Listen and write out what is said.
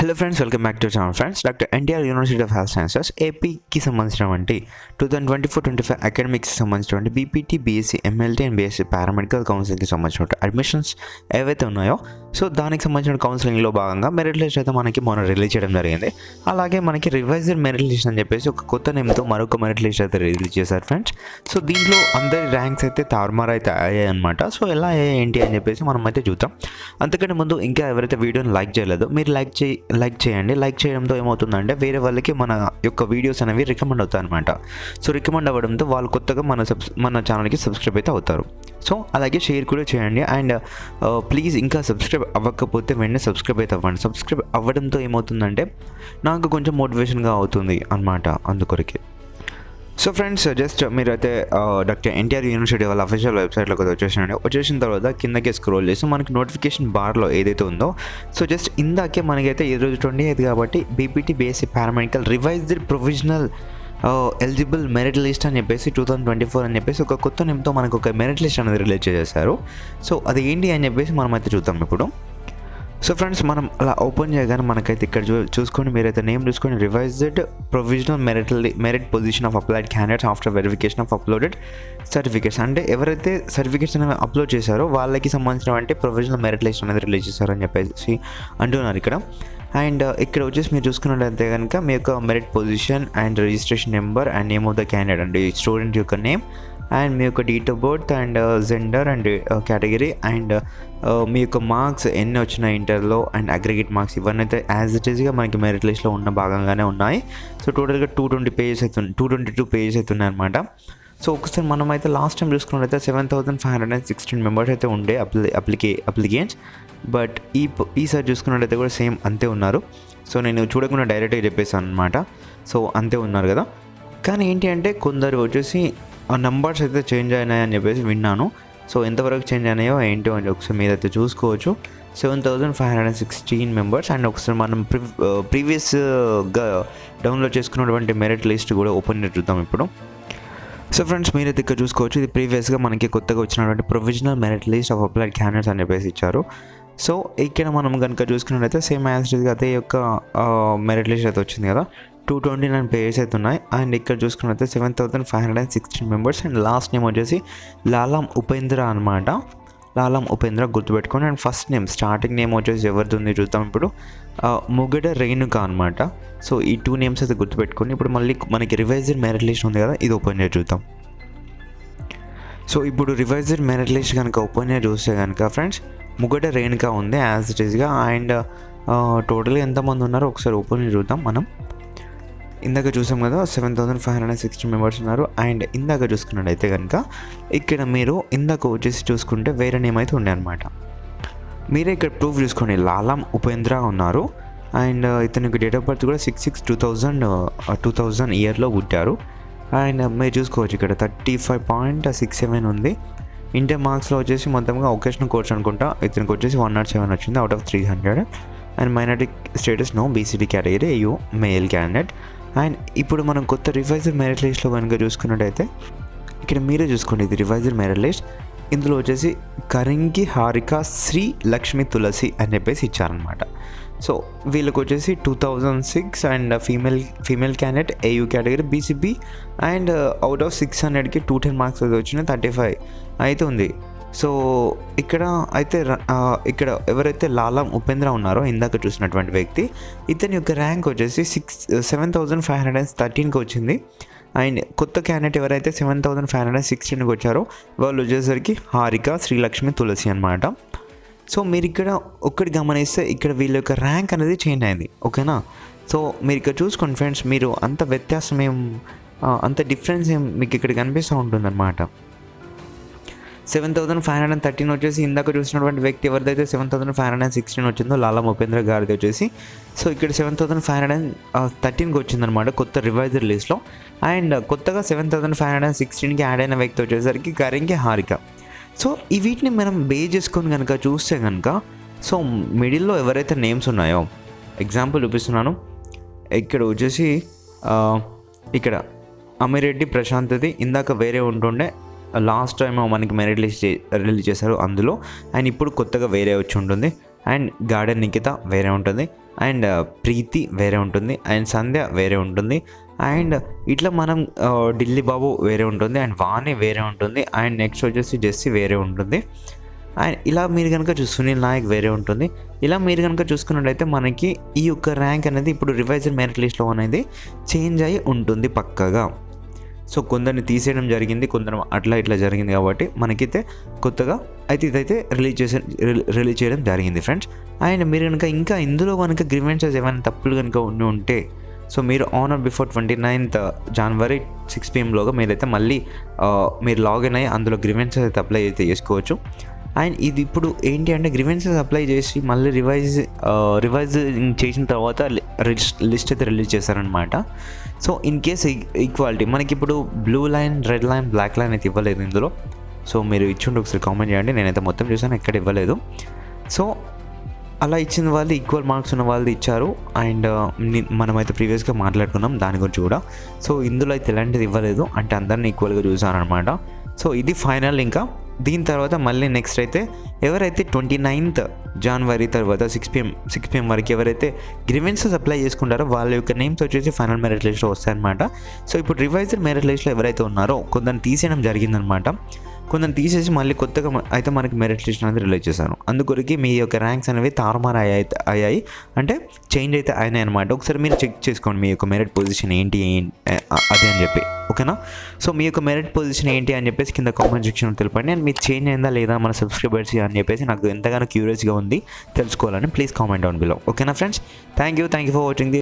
Hello friends, welcome back to channel. Friends, Doctor NTR University of Health Sciences ఏపీకి సంబంధించినటువంటి 2024-25 academics సంబంధించినటువంటి BPT, BSc, MLT and BSc paramedical కౌన్సిలింగ్కి సంబంధించిన admissions ఏవైతే ఉన్నాయో, సో దానికి సంబంధించిన కౌన్సిలింగ్లో భాగంగా మెరిట్ లిస్ట్ అయితే మనకి మొన్న రిలీజ్ చేయడం జరిగింది. అలాగే మనకి రివైజ్డ్ మెరిట్ లిస్ట్ అని చెప్పేసి ఒక కొత్త నేమ్తో మరొక మెరిట్ లిస్ట్ అయితే రిలీజ్ చేశారు ఫ్రెండ్స్. సో దీంట్లో అందరి ర్యాంక్స్ అయితే తారుమారు అయితే అయ్యాయి అనమాట. సో ఎలా అయ్యాయి ఏంటి అని చెప్పేసి మనం అయితే చూద్దాం. అంతకంటే ముందు ఇంకా ఎవరైతే వీడియోని లైక్ చేయలేదో మీరు లైక్ చేయండి. లైక్ చేయడంతో ఏమవుతుందంటే వేరే వాళ్ళకి మన యొక్క వీడియోస్ అనేవి రికమెండ్ అవుతాయి అనమాట. సో రికమెండ్ అవ్వడంతో వాళ్ళు కొత్తగా మన ఛానల్కి సబ్స్క్రైబ్ అయితే అవుతారు. సో అలాగే షేర్ కూడా చేయండి. అండ్ ప్లీజ్ ఇంకా సబ్స్క్రైబ్ అవ్వకపోతే వెంటనే సబ్స్క్రైబ్ అయితే అవ్వండి. సబ్స్క్రైబ్ అవ్వడంతో ఏమవుతుందంటే నాకు కొంచెం మోటివేషన్గా అవుతుంది అనమాట, అందుకొరకే. సో ఫ్రెండ్స్, జస్ట్ మీరైతే డాక్టర్ ఎన్టీఆర్ యూనివర్సిటీ వాళ్ళ అఫీషియల్ వెబ్సైట్లోకి వచ్చేసిన తర్వాత కిందకి స్క్రోల్ చేసి మనకి నోటిఫికేషన్ బార్లో ఏదైతే ఉందో, సో జస్ట్ ఇందాకే మనకైతే ఈరోజు 28 కాబట్టి BPT, BSc paramedical revised provisional eligible merit list అని చెప్పేసి 2024 అని చెప్పేసి ఒక కొత్త నేమ్తో మనకు ఒక మెరిట్ లిస్ట్ అనేది రిలీజ్ చేశారు. సో అది ఏంటి అని చెప్పేసి మనం అయితే చూద్దాం ఇప్పుడు. సో ఫ్రెండ్స్, మనం అలా ఓపెన్ చేయగానే మనకైతే ఇక్కడ చూసుకొని మీరైతే నేమ్ చూసుకొని revised provisional merit position of applied candidates after verification of uploaded certificates, అంటే ఎవరైతే సర్టిఫికేట్స్ అనేవి అప్లోడ్ చేశారో వాళ్ళకి సంబంధించినటువంటి ప్రొవిజనల్ మెరిట్ లిస్ట్ అనేది రిలీజ్ చేశారని చెప్పేసి అంటున్నారు ఇక్కడ. అండ్ ఇక్కడ వచ్చేసి మీరు చూసుకున్నట్లయితే కనుక మీ యొక్క merit position and registration number and name of the candidate and student యొక్క నేమ్ అండ్ మీ యొక్క date of birth and gender and category and మీ యొక్క మార్క్స్ ఎన్ని వచ్చినాయి ఇంటర్లో అండ్ అగ్రిగేట్ మార్క్స్, ఇవన్నీ అయితే యాజ్ ఇట్ ఈస్గా మనకి మెరిట్ లిస్ట్లో ఉన్న భాగంగానే ఉన్నాయి. సో టోటల్గా 220 పేజెస్ అయితే 222 పేజెస్ అయితే ఉన్నాయన్నమాట. సో ఒకసారి మనం అయితే లాస్ట్ టైం చూసుకున్నట్లయితే 7,516 మెంబర్స్ అయితే ఉండే అప్లికెంట్స్, బట్ ఈసారి చూసుకున్నట్లయితే కూడా సేమ్ అంతే ఉన్నారు. సో నేను చూడకుండా డైరెక్ట్గా చెప్పేసాను అనమాట. సో అంతే ఉన్నారు కదా. కానీ ఏంటి అంటే కొందరు వచ్చేసి ఆ నెంబర్స్ అయితే చేంజ్ అయినాయని చెప్పేసి విన్నాను. సో ఎంతవరకు చేంజ్ అయినాయో ఏంటో అని ఒకసారి మీరైతే చూసుకోవచ్చు. 7,516 మెంబర్స్. అండ్ ఒకసారి మనం ప్రీవియస్గా డౌన్లోడ్ చేసుకున్నటువంటి మెరిట్ లిస్ట్ కూడా ఓపెన్ చేసి చూద్దాం ఇప్పుడు. సో ఫ్రెండ్స్, మీరైతే ఇక్కడ చూసుకోవచ్చు, ఇది ప్రీవియస్గా మనకి కొత్తగా వచ్చినటువంటి provisional merit list of applied candidates అని చెప్పేసి ఇచ్చారు. సో ఇక్కడ మనం కనుక చూసుకున్నట్లయితే సేమ్ యాజ్ అదే యొక్క మెరిట్ లిస్ట్ అయితే వచ్చింది కదా. 229 పేజెస్ అయితే ఉన్నాయి. అండ్ ఇక్కడ చూసుకున్నట్లయితే 7,516 మెంబర్స్. అండ్ లాస్ట్ నేమ్ వచ్చేసి లాలం ఉపేంద్ర అనమాట. లాలం ఉపేంద్ర గుర్తుపెట్టుకోండి. And first name starting name వచ్చేసి ఎవరిది ఉంది చూద్దాం ఇప్పుడు, ముగడ రేణుక అనమాట. సో ఈ 2 నేమ్స్ అయితే గుర్తుపెట్టుకోండి. ఇప్పుడు మళ్ళీ మనకి రివైజ్డ్ మెరిట్ లిస్ట్ ఉంది కదా, ఇది ఓపెన్ చేసి చూద్దాం. సో ఇప్పుడు రివైజ్డ్ మెరిట్ లిస్ట్ కనుక ఓపెన్ చేసి చూస్తే కనుక ఫ్రెండ్స్, ముగడ రేణుక ఉంది యాజ్ ఇట్ ఈస్గా. అండ్ టోటల్గా ఎంతమంది ఉన్నారో ఒకసారి ఓపెన్ చేసి చూద్దాం మనం. ఇందాక చూసాం కదా 7,516 మెంబర్స్ ఉన్నారు. అండ్ ఇందాక చూసుకున్నట్టయితే కనుక ఇక్కడ మీరు ఇందాక వచ్చేసి చూసుకుంటే వేరే నేమ్ అయితే ఉండే అనమాట. మీరే ఇక్కడ ప్రూఫ్ చూసుకోండి, లాలం ఉపేంద్ర ఉన్నారు. అండ్ ఇతనికి డేట్ ఆఫ్ బర్త్ కూడా 6/6/2000 ఇయర్లో పుట్టారు. అండ్ మీరు చూసుకోవచ్చు ఇక్కడ 35.67 ఉంది. ఇంటర్ మార్క్స్లో వచ్చేసి మొత్తంగా ఒకేషనల్ కోర్స్ అనుకుంటా ఇతనికి వచ్చేసి 107 వచ్చింది out of 300. And minority status no, BCD category, you male candidate. And ఇప్పుడు మనం కొత్త రివైజ్డ్ మెరిట్ లిస్ట్లో కనుక చూసుకున్నట్టయితే ఇక్కడ మీరే చూసుకోండి, ఇది రివైజ్డ్ మెరిట్ లిస్ట్. ఇందులో వచ్చేసి కరింగి హారిక శ్రీ లక్ష్మి తులసి అని చెప్పేసి ఇచ్చారనమాట. సో వీళ్ళకి వచ్చేసి 2006 and female candidate, AU category, BCB. And out of 600కి 210 మార్క్స్ అయితే వచ్చినాయి, 35 అయితే ఉంది. సో ఇక్కడ ఎవరైతే లాలం ఉపేంద్ర ఉన్నారో ఇందాక చూసినటువంటి వ్యక్తి, ఇతని యొక్క ర్యాంక్ వచ్చేసి 7,513కి వచ్చింది. అండ్ కొత్త క్యాండిడేట్ ఎవరైతే 7,516కి వచ్చారో వాళ్ళు వచ్చేసరికి హారిక శ్రీలక్ష్మి తులసి అనమాట. సో మీరు ఇక్కడ ఒక్కటి గమనిస్తే ఇక్కడ వీళ్ళ యొక్క ర్యాంక్ అనేది చేంజ్ అయింది, ఓకేనా. సో మీరు ఇక్కడ చూసుకోండి ఫ్రెండ్స్, మీరు అంత వ్యత్యాసం అంత డిఫరెన్స్ మీకు ఇక్కడ కనిపిస్తూ ఉంటుందన్నమాట. 7,513 వచ్చేసి ఇందాక చూసినటువంటి వ్యక్తి ఎవరిదైతే 7,516 వచ్చిందో లాలం ఉపేంద్ర గారిది వచ్చేసి, సో ఇక్కడ 7,513కి వచ్చిందనమాట కొత్త రివైజర్ లిస్ట్లో. అండ్ కొత్తగా 7,516కి యాడ్ అయిన వ్యక్తి వచ్చేసరికి కరింగి హారిక. సో ఈ వీటిని మనం బేస్ చేసుకొని కనుక చూస్తే కనుక, సో మిడిల్లో ఎవరైతే నేమ్స్ ఉన్నాయో, ఎగ్జాంపుల్ చూపిస్తున్నాను. ఇక్కడ వచ్చేసి ఇక్కడ అమిరెడ్డి ప్రశాంత్ది ఇందాక వేరే ఉంటుండే, లాస్ట్ టైం మనకి మెరిట్ లిస్ట్ రిలీజ్ చేశారు అందులో. అండ్ ఇప్పుడు కొత్తగా వేరే వచ్చి ఉంటుంది. అండ్ గార్డెన్ నిఖిత వేరే ఉంటుంది. అండ్ ప్రీతి వేరే ఉంటుంది, అండ్ సంధ్య వేరే ఉంటుంది, అండ్ ఇట్లా మనం ఢిల్లీ బాబు వేరే ఉంటుంది, అండ్ వాణి వేరే ఉంటుంది, అండ్ నెక్స్ట్ వచ్చేసి జెస్సీ వేరే ఉంటుంది, అండ్ ఇలా మీరు కనుక సునీల్ నాయక్ వేరే ఉంటుంది. ఇలా మీరు కనుక చూసుకున్నట్లయితే మనకి ఈ యొక్క ర్యాంక్ అనేది ఇప్పుడు రివైజ్డ్ మెరిట్ లిస్ట్లో అనేది చేంజ్ అయి ఉంటుంది పక్కగా. సో కొందరిని తీసేయడం జరిగింది, కొందరు అట్లా ఇట్లా జరిగింది కాబట్టి మనకైతే కొత్తగా అయితే ఇదైతే రిలీజ్ చేయడం జరిగింది ఫ్రెండ్స్. అండ్ మీరు కనుక ఇంకా ఇందులో కనుక గ్రీవెన్సెస్ ఏమైనా తప్పులు కనుక ఉంటే సో మీరు on are before 29th January 6 PM మీరైతే మళ్ళీ మీరు లాగిన్ అయ్యి అందులో గ్రీవెన్సెస్ అయితే అప్లై అయితే చేసుకోవచ్చు. అండ్ ఇది ఇప్పుడు ఏంటి అంటే గ్రీవెన్సెస్ అప్లై చేసి మళ్ళీ రివైజ్ చేసిన తర్వాత లిస్ట్ అయితే రిలీజ్ చేశారనమాట. సో ఇన్ కేస్ ఈక్వాలిటీ మనకి ఇప్పుడు blue line, red line, black line అయితే ఇవ్వలేదు ఇందులో. సో మీరు ఇచ్చిండి ఒకసారి కామెంట్ చేయండి, నేనైతే మొత్తం చూసాను ఎక్కడ ఇవ్వలేదు. సో అలా ఇచ్చిన వాళ్ళు ఈక్వల్ మార్క్స్ ఉన్న వాళ్ళు ఇచ్చారు. అండ్ మనమైతే ప్రీవియస్గా మాట్లాడుకున్నాం దాని గురించి కూడా. సో ఇందులో అయితే ఎలాంటిది ఇవ్వలేదు, అంటే అందరినీ ఈక్వల్గా చూసారనమాట. సో ఇది ఫైనల్. ఇంకా దీని తర్వాత మళ్ళీ నెక్స్ట్ అయితే ఎవరైతే 29th January తర్వాత 6 PM వరకు ఎవరైతే గ్రీవెన్సెస్ అప్లై చేసుకుంటారో వాళ్ళ యొక్క నేమ్స్ వచ్చేసి ఫైనల్ మెరిట్ లిస్ట్లో వస్తాయన్నమాట. సో ఇప్పుడు రివైజ్డ్ మెరిట్ లిస్ట్లో ఎవరైతే ఉన్నారో కొందరిని తీసేయడం జరిగిందనమాట. కొందరు తీసేసి మళ్ళీ కొత్తగా అయితే మనకి మెరిట్ లిస్ట్ అనేది రిలీజ్ చేశాను. అందుకొరికి మీ యొక్క ర్యాంక్స్ అనేవి తారుమారు అయ్యాయి, అంటే చేంజ్ అయితే అయినాయి అనమాట. ఒకసారి మీరు చెక్ చేసుకోండి మీ యొక్క మెరిట్ పొజిషన్ ఏంటి అది అని చెప్పి, ఓకేనా. సో మీ యొక్క మెరిట్ పొజిషన్ ఏంటి అని చెప్పేసి కింద కామెంట్ సెక్షన్లో తెలపండి. అండ్ మీరు చేంజ్ అయిందా లేదా మన సబ్స్క్రైబర్స్ అని చెప్పేసి నాకు ఎంతగానో క్యూరియస్గా ఉంది తెలుసుకోవాలని. ప్లీజ్ కామెంట్ డౌన్ బిలో, ఓకేనా friends. Thank you for watching the